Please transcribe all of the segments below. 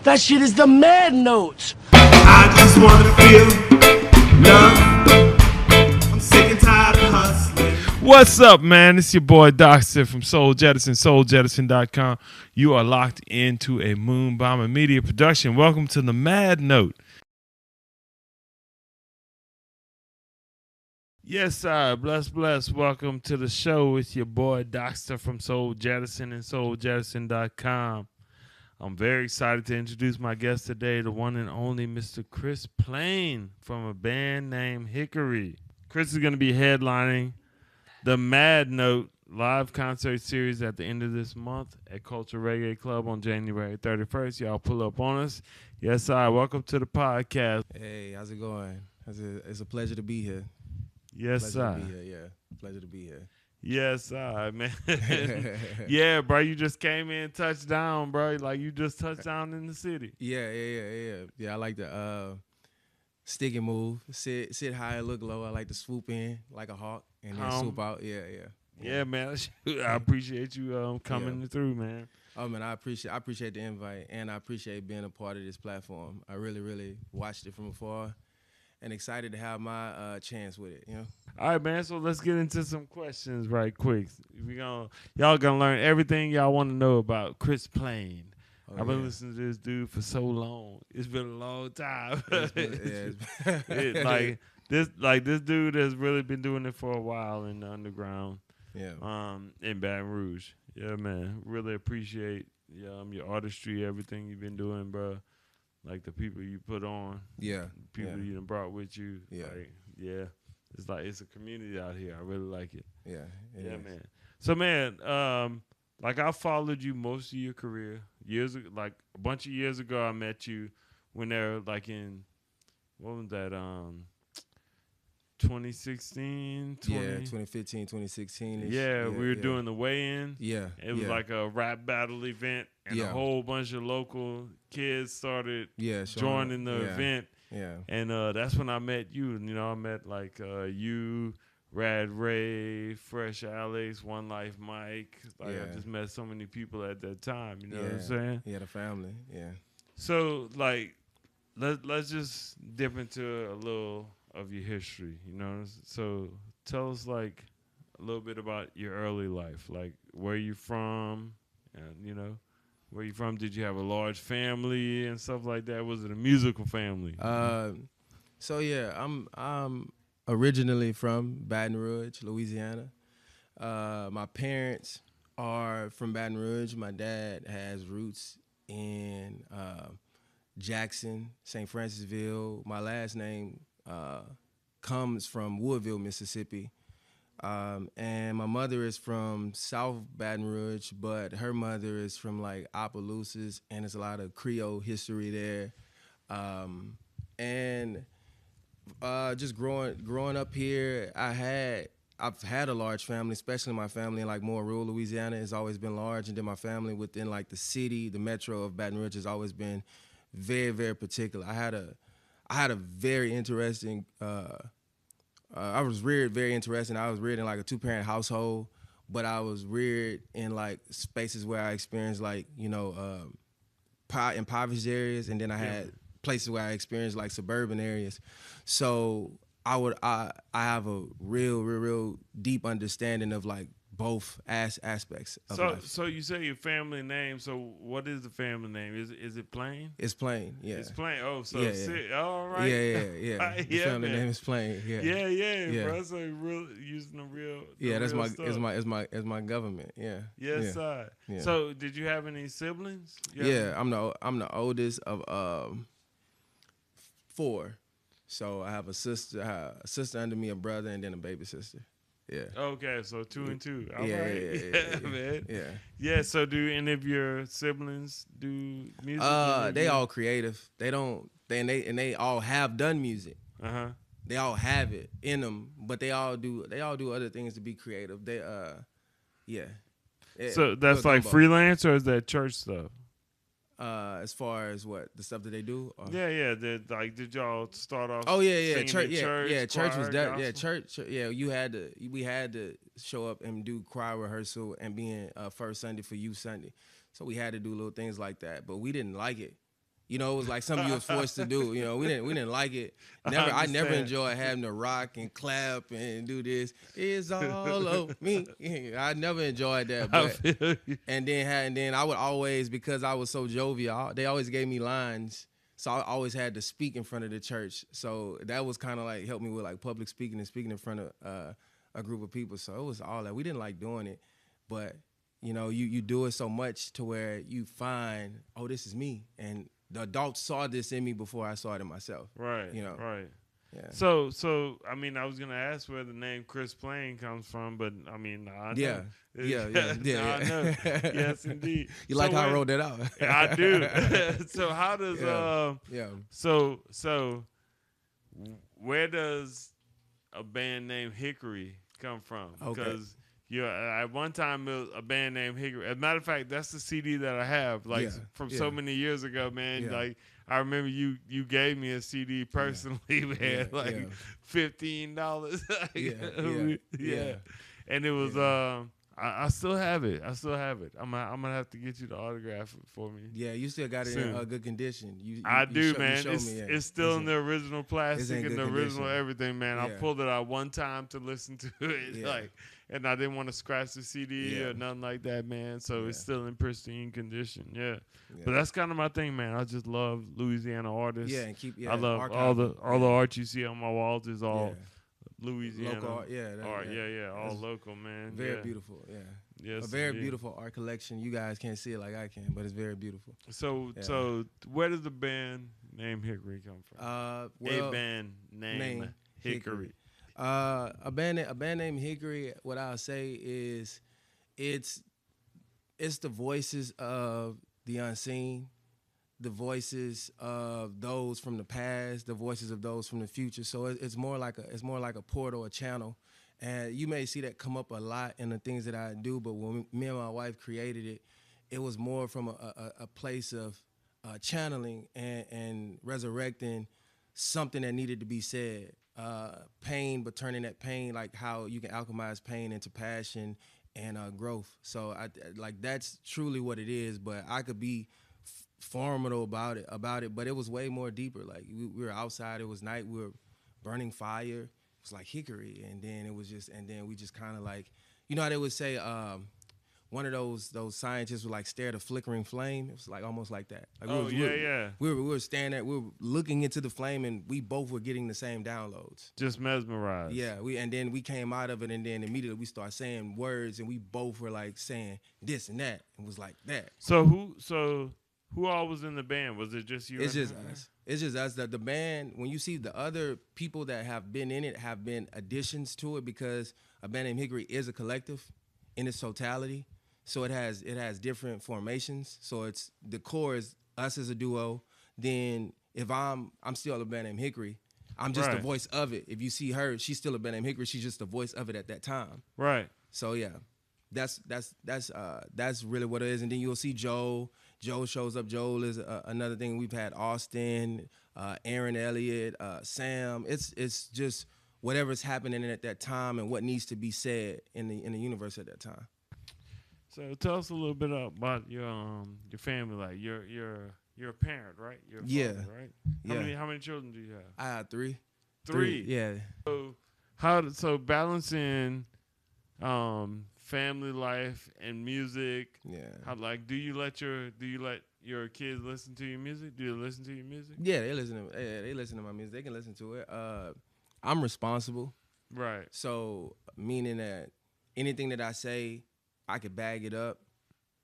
That shit is the mad notes. I just wanna feel love. I'm sick and tired of hustling. What's up, man? It's your boy Docsta from Soul Jettison, souljettison.com. You are locked into a Moon Bomber Media production. Welcome to the Mad Note. Yes, sir. Bless. Welcome to the show. It's your boy Docsta from Soul Jettison and souljettison.com. I'm very excited to introduce my guest today, the one and only Mr. Chris Plain from a band named Hyckoriii. Chris is going to be headlining the Mad Note live concert series at the end of this month at Culture Reggae Club on January 31st. Y'all pull up on us. Yes, sir. Welcome to the podcast. Hey, how's it going? It's a pleasure to be here. Yes, sir. Pleasure to be here. Yes, sir, man. Yeah, bro, you just came in, touched down, bro. Like, you just touched down in the city. Yeah, I like the stick and move. Sit high and look low. I like to swoop in like a hawk and then swoop out. Yeah, man. I appreciate you coming through, man. Oh, man, I appreciate the invite, and I appreciate being a part of this platform. I really watched it from afar and excited to have my chance with it, you know? All right, man, so let's get into some questions right quick. Y'all gonna learn everything y'all want to know about Chris Plain. I've been listening to this dude for so long. It's been a long time. This dude has really been doing it for a while in the underground. Yeah. In Baton Rouge. Yeah, man. Really appreciate your artistry, everything you've been doing, bro. Like the people you put on. Yeah. People you done brought with you. Yeah. It's a community out here. I really like it. Yeah. Man. So, man, I followed you most of your career. Years ago, like a bunch of years ago, I met you when they were like in, what was that, 2016? 2015, 2016. Yeah, we were doing the weigh-in. Yeah. It was like a rap battle event, and a whole bunch of local kids started joining the event. Yeah. And that's when I met you. You know, I met like you, Rad Ray, Fresh Alex, One Life Mike. I just met so many people at that time. You know what I'm saying? Yeah, the family. Yeah. So like, let's just dip into a little of your history. You know, so tell us like a little bit about your early life. Like, where you from? And you know, where you from? Did you have a large family and stuff like that? Was it a musical family? So yeah, I'm originally from Baton Rouge, Louisiana. My parents are from Baton Rouge. My dad has roots in Jackson, St. Francisville. My last name comes from Woodville, Mississippi. And my mother is from South Baton Rouge, but her mother is from like Opelousas, and there's a lot of Creole history there. And just growing up here, I've had a large family, especially my family in like more rural Louisiana has always been large, and then my family within like the city, the metro of Baton Rouge has always been very, very particular. I had a very interesting. I was reared very interesting. I was reared in like a 2-parent household, but I was reared in like spaces where I experienced like impoverished areas, and then I had places where I experienced like suburban areas. So I have a real deep understanding of like both aspects of life. So you say your family name. So what is the family name? Is it Plain? It's Plain, yeah. It's Plain. Oh, so all right. Yeah. The family name is Plain. Yeah. Bro. So real using the real. That's real my stuff. it's my government. Yeah. Yes, sir. Yeah. So did you have any siblings? I'm the oldest of 4. So I have a sister under me, a brother, and then a baby sister. Yeah. Okay, so 2 and 2. All yeah, right. Yeah, man. Yeah. Yeah. So do any of your siblings do music? They all creative. They all have done music. They all have it in them, but they all do other things to be creative. So that's like freelance, or is that church stuff? As far as what the stuff that they do. Did y'all start off? Oh yeah, singing church. In Church was that. gospel? Yeah, church. Yeah, we had to show up and do choir rehearsal and being first Sunday for youth Sunday. So we had to do little things like that, but we didn't like it. You know, it was like something you was forced to do. You know, we didn't like it. I never understand. enjoyed having to rock and clap and do this. It's all of me. I never enjoyed that. I But feel you. and then I would always, because I was so jovial, they always gave me lines. So I always had to speak in front of the church. So that was kind of like helped me with like public speaking and speaking in front of a group of people. So it was all that. We didn't like doing it, but you know, you do it so much to where you find, oh, this is me, and the adults saw this in me before I saw it in myself. Right. You know. Right. Yeah. So I mean, I was gonna ask where the name Chris Plain comes from, but I mean, I know. Yeah. I know. Yes, indeed. You like So how I wrote that out? I do. So how does Yeah. So where does a band named Hyckoriii come from? Okay. Because at one time it was a band named Hyckoriii. As a matter of fact, that's the CD that I have, like from so many years ago, man. Yeah. Like I remember you gave me a CD personally, man, like $15. Yeah. And it was I still have it. I'm gonna have to get you to autograph it for me. Yeah, you still got it Soon. in good condition. I do, you man. showed me, It's still in the original plastic in and good the original condition. everything, man. I Yeah. pulled it out one time to listen to it, Yeah. like, and I didn't want to scratch the CD Yeah. or nothing like that, man. So it's Yeah. still in pristine condition, Yeah. But that's kind of my thing, man. I just love Louisiana artists. Yeah, and keep I love archive. all the art you see on my walls is all Yeah. Louisiana Local art, art. Yeah, all That's local, man. Very Yeah. beautiful, yeah. Yes, A very indeed. beautiful art collection. You guys can't see it like I can, but it's very beautiful. So where does the band name Hyckoriii come from? Well, a band named Hyckoriii. A band named Hyckoriii. What I'll say is, it's the voices of the unseen, the voices of those from the past, the voices of those from the future. So it's more like a portal, a channel. And you may see that come up a lot in the things that I do, but when me and my wife created it, it was more from a place of channeling and resurrecting something that needed to be said. Pain, but turning that pain, like how you can alchemize pain into passion and growth. So that's truly what it is. But I could be formidable about it, but it was way more deeper. Like we were outside, it was night, we were burning fire. It was like Hyckoriii, and then we just kind of like, you know how they would say, one of those scientists would like stare at a flickering flame. It was like almost like that. Like we were standing there, we were looking into the flame, and we both were getting the same downloads. Just mesmerized. Yeah, and then we came out of it, and then immediately we started saying words, and we both were like saying this and that. It was like that. So who all was in the band? Was it just you? It's just us. It's just us. The band, when you see the other people that have been in it, have been additions to it, because a band named Hyckoriii is a collective in its totality. So it has different formations. So it's the core is us as a duo. Then if I'm still a band named Hyckoriii, I'm just the voice of it. If you see her, she's still a band named Hyckoriii. She's just the voice of it at that time. Right. So yeah, that's really what it is. And then you'll see Joe. Joe shows up. Joel is another thing. We've had Austin, Aaron Elliott, Sam. It's just whatever's happening at that time and what needs to be said in the universe at that time. So tell us a little bit about your family. Like you're a parent, right? You're a father, right? How many children do you have? I have three. Three. Yeah. So balancing family life and music. Yeah. How, like, do you let your kids listen to your music? Do you listen to your music? Yeah, they listen to my music. They can listen to it. I'm responsible. Right. So meaning that anything that I say, I could bag it up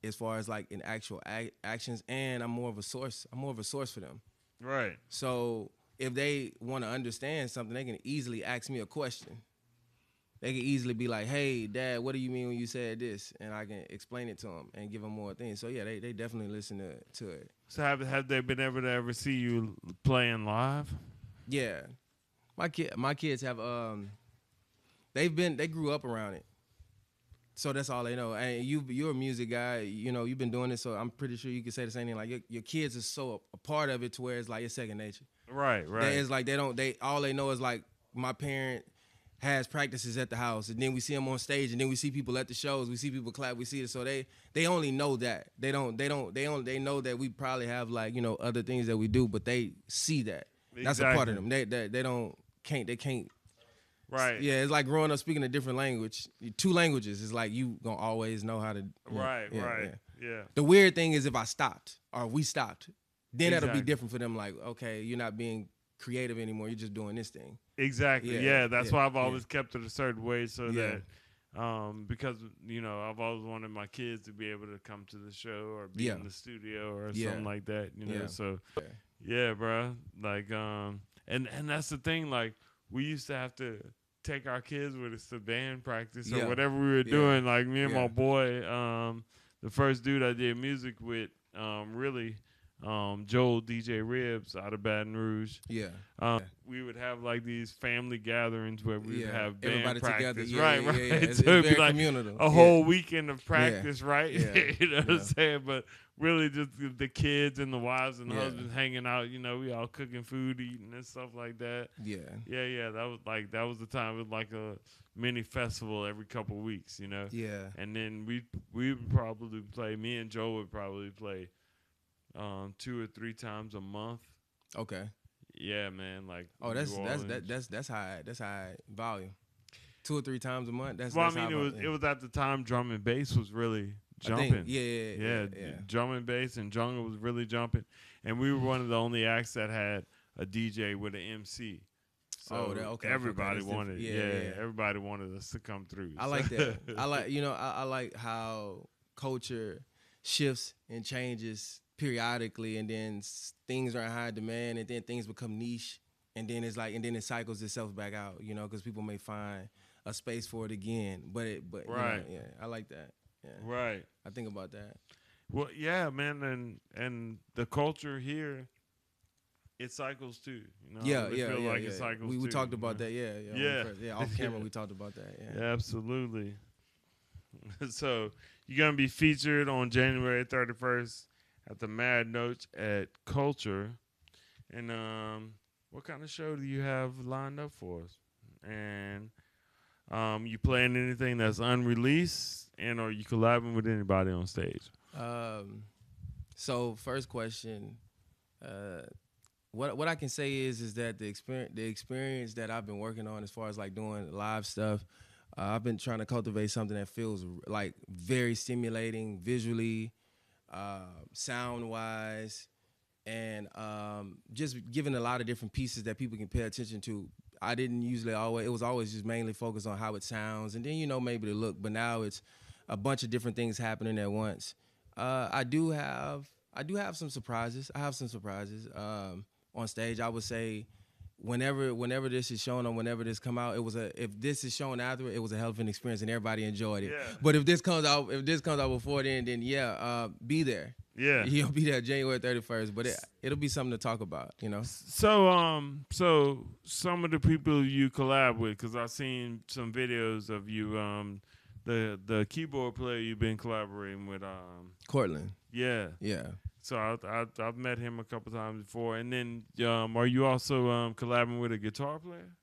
as far as like in actual actions, and I'm more of a source for them. Right. So if they want to understand something, they can easily ask me a question. They can easily be like, "Hey, Dad, what do you mean when you said this?" And I can explain it to them and give them more things. So yeah, they definitely listen to it. So have they been able to ever see you playing live? Yeah, my kids have they grew up around it. So that's all they know. And you're a music guy, you know, you've been doing this, so I'm pretty sure you can say the same thing. Like your kids are so a part of it to where it's like it's second nature. Right. It's like all they know is like my parent has practices at the house, and then we see them on stage, and then we see people at the shows, we see people clap, we see it. So they only know that. They know that we probably have like, you know, other things that we do, but they see that. Exactly. That's a part of them. They can't. Right. Yeah, it's like growing up speaking a different language. 2 languages is like you gonna always know how to. Right. Yeah. Yeah. The weird thing is if I stopped or we stopped, then that'll be Exactly. different for them. Like, okay, you're not being creative anymore. You're just doing this thing. Exactly. Yeah, Yeah. That's why I've always kept it a certain way, so Yeah. that because you know I've always wanted my kids to be able to come to the show or be in the studio or something like that. You know. So yeah, bro. Like and that's the thing. Like we used to have to take our kids with us to band practice or whatever we were doing. Like me and my boy, the first dude I did music with, really. Joel DJ Ribs out of Baton Rouge. We would have like these family gatherings where we would have band everybody practice. together. Right. It's So it'd be very like communal. a whole weekend of practice, right? Yeah. You know what I'm saying? But really just the kids and the wives and the husbands hanging out, you know, we all cooking food, eating and stuff like that. Yeah. That was the time. It was like a mini festival every couple of weeks, you know? Yeah. And then we would probably play, me and Joe would probably play 2 or 3 times a month. Okay. Yeah, man. Like that's high volume. 2 or 3 times a month. That's well, that's I mean, high it was at the time drum and bass was really jumping. Yeah. Drum and bass and jungle was really jumping, and we were one of the only acts that had a DJ with an MC. So everybody wanted, everybody wanted us to come through. I like that. I like how culture shifts and changes periodically, and then things are in high demand, and then things become niche, and then it cycles itself back out, you know, because people may find a space for it again. But right, you know, I like that. Yeah. Right. I think about that. Well, yeah, man, and the culture here, it cycles too. You know, it cycles. We talked about that. Yeah. Off camera, we taled about that. Yeah. Absolutely. So you're gonna be featured on January 31st at the Mad Notes at Culture, and what kind of show do you have lined up for us? And you playing anything that's unreleased, and are you collabing with anybody on stage? So first question, what I can say is that the experience that I've been working on as far as like doing live stuff, I've been trying to cultivate something that feels like very stimulating visually, sound-wise, and just giving a lot of different pieces that people can pay attention to. I didn't usually it was always just mainly focused on how it sounds, and then, you know, maybe the look, but now it's a bunch of different things happening at once. I do have some surprises. I have some surprises on stage. I would say whenever this is shown or whenever this come out, if this is shown after it was a hell of an experience and everybody enjoyed it. Yeah. But if this comes out before then be there. Yeah. You'll be there January 31st, but it'll be something to talk about, you know. So some of the people you collab with, because I've seen some videos of you, the keyboard player you've been collaborating with, Cortland. Yeah. So I've met him a couple times before, and then are you also collabing with a guitar player?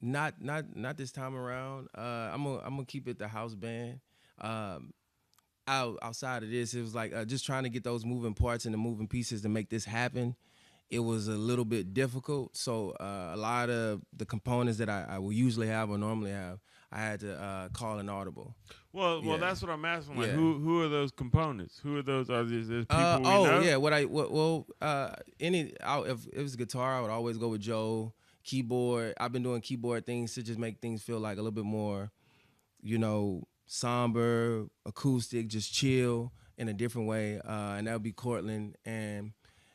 Not this time around. I'm gonna keep it the house band. Outside of this, it was like just trying to get those moving parts and the moving pieces to make this happen. It was a little bit difficult. So a lot of the components that I will usually have or normally have, I had to call an audible. Well, that's what I'm asking. Like, who are those components? Who are those? Are these people we know? If it was guitar, I would always go with Joe. Keyboard, I've been doing keyboard things to just make things feel like a little bit more, you know, somber, acoustic, just chill in a different way. And that would be Cortland. And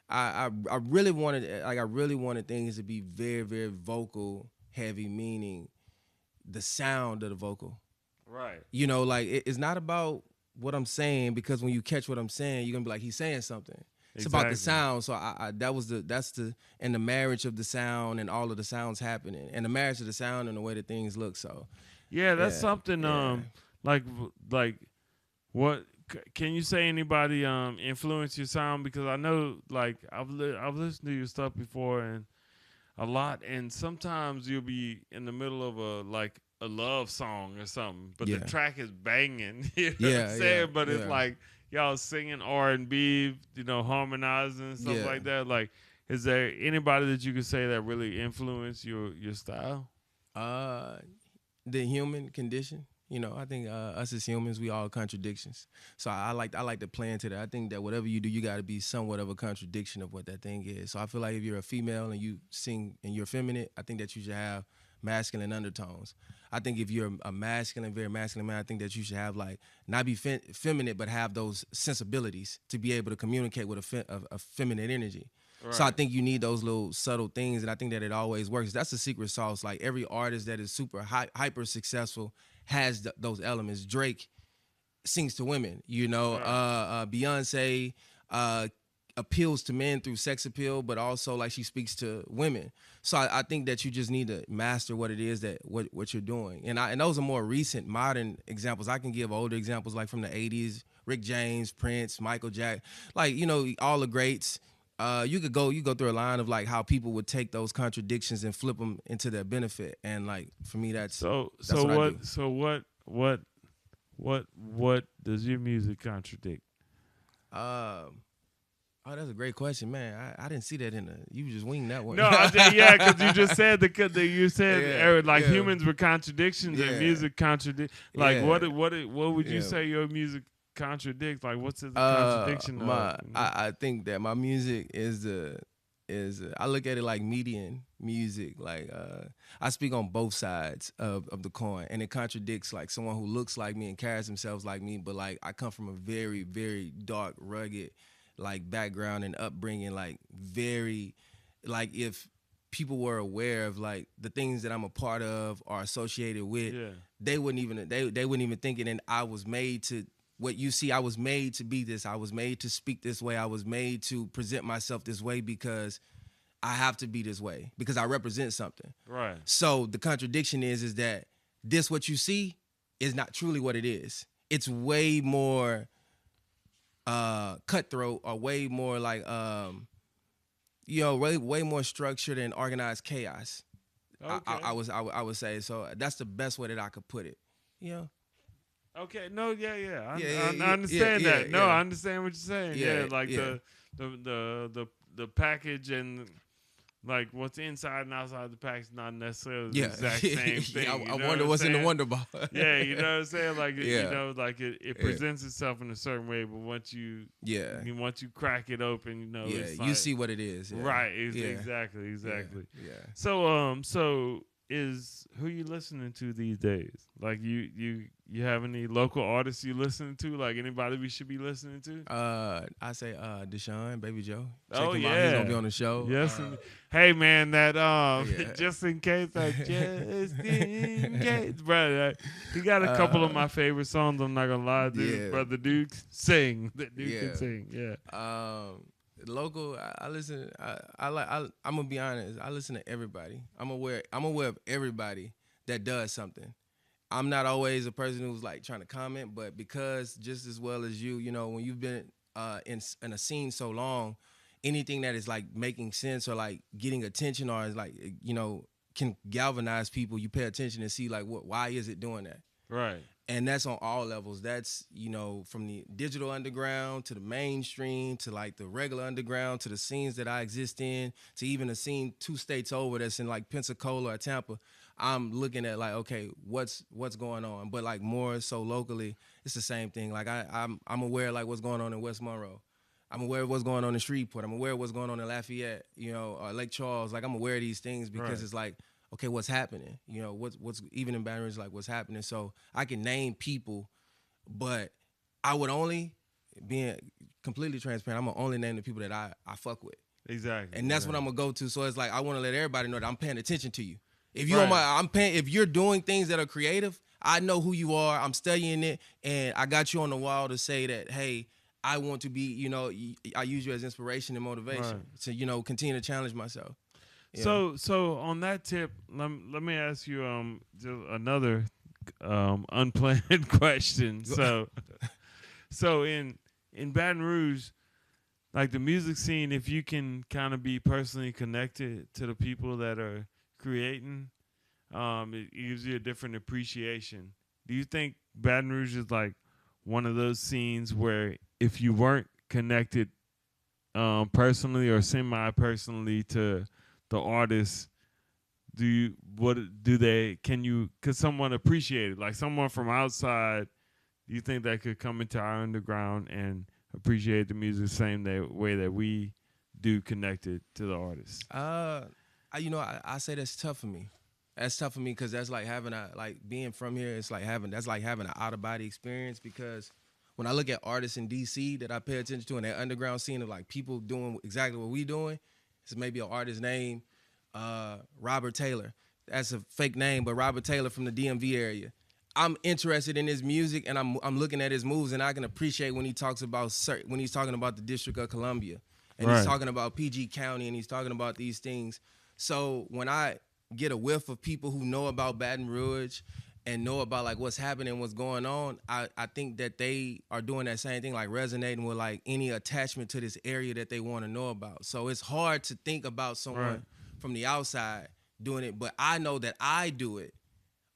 I really wanted things to be very, very vocal heavy, meaning the sound of the vocal. Right. You know, like it's not about what I'm saying, because when you catch what I'm saying, you're gonna be like, he's saying something. It's about the sound. So that's the marriage of the sound and all of the sounds happening, and the marriage of the sound and the way that things look. So that's something. Like what can you say? Anybody influence your sound? Because I know, like I've listened to your stuff before, and a lot, and sometimes you'll be in the middle of a love song or something, but the track is banging. You know what I'm saying? But it's like y'all singing R&B, harmonizing and stuff like that. Like, is there anybody that you could say that really influenced your style? The human condition. I think us as humans, we all contradictions. So I like to play into that. I think that whatever you do, you got to be somewhat of a contradiction of what that thing is. So I feel like if you're a female and you sing and you're feminine, I think that you should have masculine undertones. I think if you're a masculine, very masculine man, I think that you should have not be feminine, but have those sensibilities to be able to communicate with a feminine energy. Right. So I think you need those little subtle things, and I think that it always works. That's the secret sauce. Like every artist that is super hyper successful has those elements. Drake sings to women, Right. Beyonce appeals to men through sex appeal, but also she speaks to women. So I think that you just need to master what it is that what you're doing. And those are more recent, modern examples. I can give older examples from the 80s, Rick James, Prince, Michael Jackson, all the greats. You go through a line of how people would take those contradictions and flip them into their benefit, and for me that's what does your music contradict? That's a great question, man. I didn't see that you just winged that one. No, because you just said humans were contradictions and music contradict. What would you say your music contradict? What's the contradiction of? I think that my music is I look at it like median music. I speak on both sides of the coin, and it contradicts someone who looks like me and carries themselves like me, but I come from a very, very dark, rugged background and upbringing, very if people were aware of the things that I'm a part of or associated with, they wouldn't even think it. And I was made to. What you see, I was made to be this. I was made to speak this way. I was made to present myself this way because I have to be this way because I represent something. Right. So the contradiction is that this what you see is not truly what it is. It's way more cutthroat or way more way more structured and organized chaos. Okay. I would say. So that's the best way that I could put it. Okay, no, I understand that. No, I understand what you're saying. The package and what's inside and outside the package is not necessarily the exact same thing. I wonder what's in the Wonder Ball. Yeah, you know what I'm saying? It presents itself in a certain way, but once you crack it open, it's you see what it is. Yeah. Right, exactly. Yeah. So who you listening to these days? You have any local artists you listening to? Anybody we should be listening to? I say Deshaun, Baby Joe. Check him out. He's gonna be on the show. Yes. Hey man, that just in case, just in case, brother. He got a couple of my favorite songs. I'm not gonna lie, dude. Brother Duke sing. That dude can sing. Yeah. Local, I listen. I'm gonna be honest. I listen to everybody. I'm aware of everybody that does something. I'm not always a person who's trying to comment, but because just as well as you, when you've been in a scene so long, anything that is making sense or getting attention or is can galvanize people, you pay attention and see why is it doing that? Right. And that's on all levels. That's, from the digital underground to the mainstream to the regular underground to the scenes that I exist in to even a scene 2 states over that's in Pensacola or Tampa. I'm looking at okay, what's going on? But more so locally, it's the same thing. I'm aware what's going on in West Monroe. I'm aware of what's going on in Shreveport. I'm aware of what's going on in Lafayette, or Lake Charles. I'm aware of these things because it's okay, what's happening? What's even in Baton Rouge, what's happening? So I can name people, but I would only, being completely transparent, I'm gonna only name the people that I fuck with. Exactly. And that's what I'm gonna go to. So it's I want to let everybody know that I'm paying attention to you. If you if you're doing things that are creative, I know who you are. I'm studying it, and I got you on the wall to say that, hey, I want to be, I use you as inspiration and motivation to, continue to challenge myself. Yeah. So on that tip, let me ask you just another unplanned question. So in Baton Rouge, like the music scene, if you can kind of be personally connected to the people that are creating, it gives you a different appreciation. Do you think Baton Rouge is like one of those scenes where if you weren't connected personally or semi-personally to the artists, could someone appreciate it? Like someone from outside, do you think that could come into our underground and appreciate the music the same way that we do connected to the artists? I say that's tough for me. That's tough for me because that's like being from here. It's like having an out of body experience, because when I look at artists in DC that I pay attention to in that underground scene of like people doing exactly what we doing, it's maybe an artist named Robert Taylor. That's a fake name, but Robert Taylor from the DMV area. I'm interested in his music, and I'm looking at his moves, and I can appreciate when he's talking about the District of Columbia, and he's talking about PG County, and he's talking about these things. So when I get a whiff of people who know about Baton Rouge and know about like what's happening, what's going on, I think that they are doing that same thing, like resonating with like any attachment to this area that they want to know about. So it's hard to think about someone from the outside doing it, but I know that I do it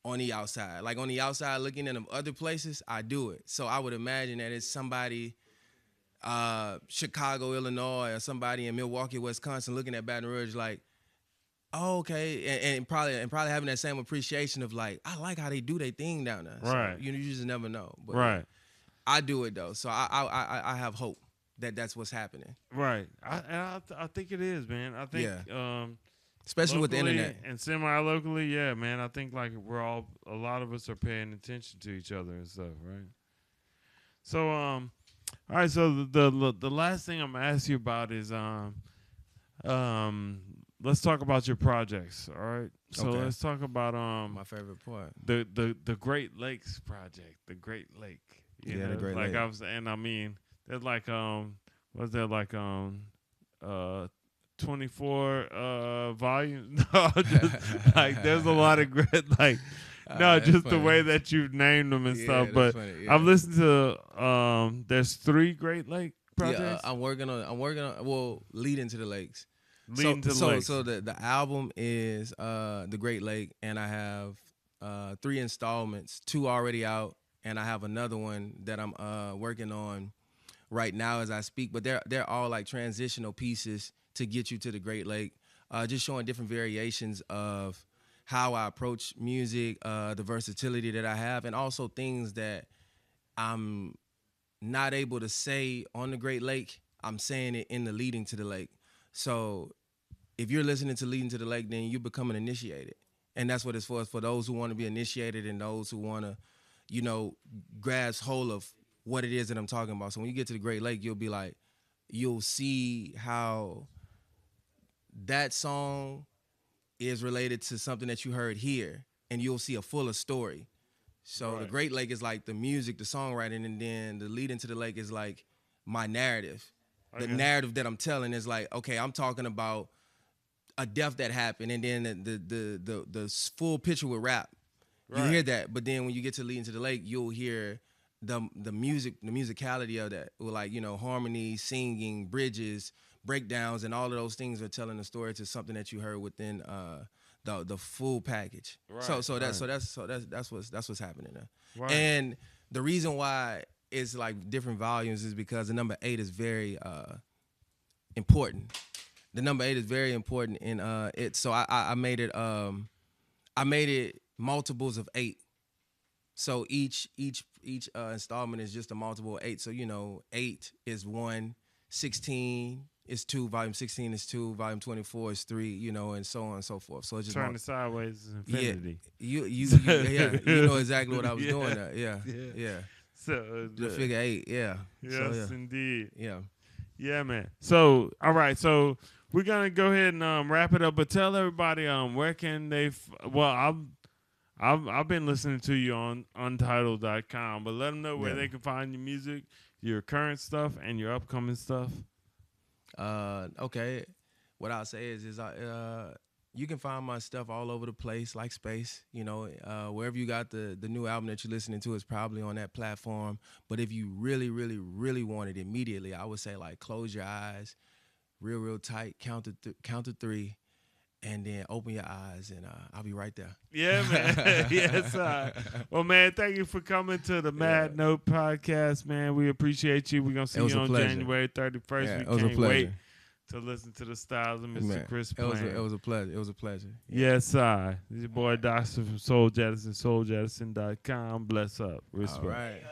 on the outside. Like on the outside looking in them other places, I do it. So I would imagine that it's somebody Chicago, Illinois, or somebody in Milwaukee, Wisconsin looking at Baton Rouge like, oh, okay, and probably having that same appreciation of like, I like how they do their thing down there. Right. So, you just never know. But I do it though, so I have hope that that's what's happening. Right. I think it is, man. I think especially with the internet and semi-locally, yeah, man. I think like a lot of us are paying attention to each other and stuff, right? So all right. So the last thing I'm gonna ask you about is let's talk about your projects. All right. So let's talk about my favorite part, the Great Lakes project, the Great Lake. The Great Lake. I mean, there's like was there like 24 volumes? No, just, like there's a lot of great like. No, just funny. The way that you've named them and stuff. But funny, I've listened to there's 3 Great Lake projects. Yeah, I'm working on leading to the lakes. Leading to the lakes. So the album is the Great Lake, and I have 3 installments, 2 already out, and I have another one that I'm working on right now as I speak. But they're all like transitional pieces to get you to the Great Lake, just showing different variations of how I approach music, the versatility that I have, and also things that I'm not able to say on the Great Lake. I'm saying it in the Leading to the Lake. So if you're listening to Leading to the Lake, then you become an initiated. And that's what it's for. It's for those who want to be initiated and those who want to, grasp hold of what it is that I'm talking about. So when you get to the Great Lake, you'll see how that song is related to something that you heard here, and you'll see a fuller story. So the Great Lake is like the music, the songwriting, and then the Leading to the Lake is like my narrative. The narrative that I'm telling is like, okay, I'm talking about a death that happened, and then the full picture with rap. Right. You hear that, but then when you get to Leading to the Lake, you'll hear the musicality of that, with like harmony, singing, bridges, breakdowns, and all of those things are telling the story to something that you heard within the full package. Right. That's what's happening there. Right. And the reason why it's like different volumes is because the number 8 is very important. The number 8 is very important in it. So I made it multiples of 8. So each installment is just a multiple of 8. So 8 is 1, 16 is 2, volume 16 is 2, volume 24 is 3, and so on and so forth. So it's just turning sideways is infinity. Yeah, you know exactly what I was doing there. Yeah. So the figure 8, yeah. Yes, indeed. Yeah. Yeah, man. So all right, so we're gonna go ahead and wrap it up, but tell everybody where can they I've been listening to you on Untitled.com, but let them know where they can find your music, your current stuff, and your upcoming stuff. Okay. What I'll say is you can find my stuff all over the place, like space. You know, wherever you got the new album that you're listening to is probably on that platform. But if you really, really, really want it immediately, I would say like close your eyes, real tight, count to three, and then open your eyes, and I'll be right there. Yeah, man. Yes, well, man, thank you for coming to the Mad Note podcast, man. We appreciate you. We're going to see you on pleasure. January 31st. Yeah, we it was a can't pleasure. wait to listen to the styles of Mr. Man, Chris it playing. was a pleasure. It was a pleasure. Yes, sir. This is your boy Docsta from Soul Jettison, souljettison.com. Bless up. Respect. All right.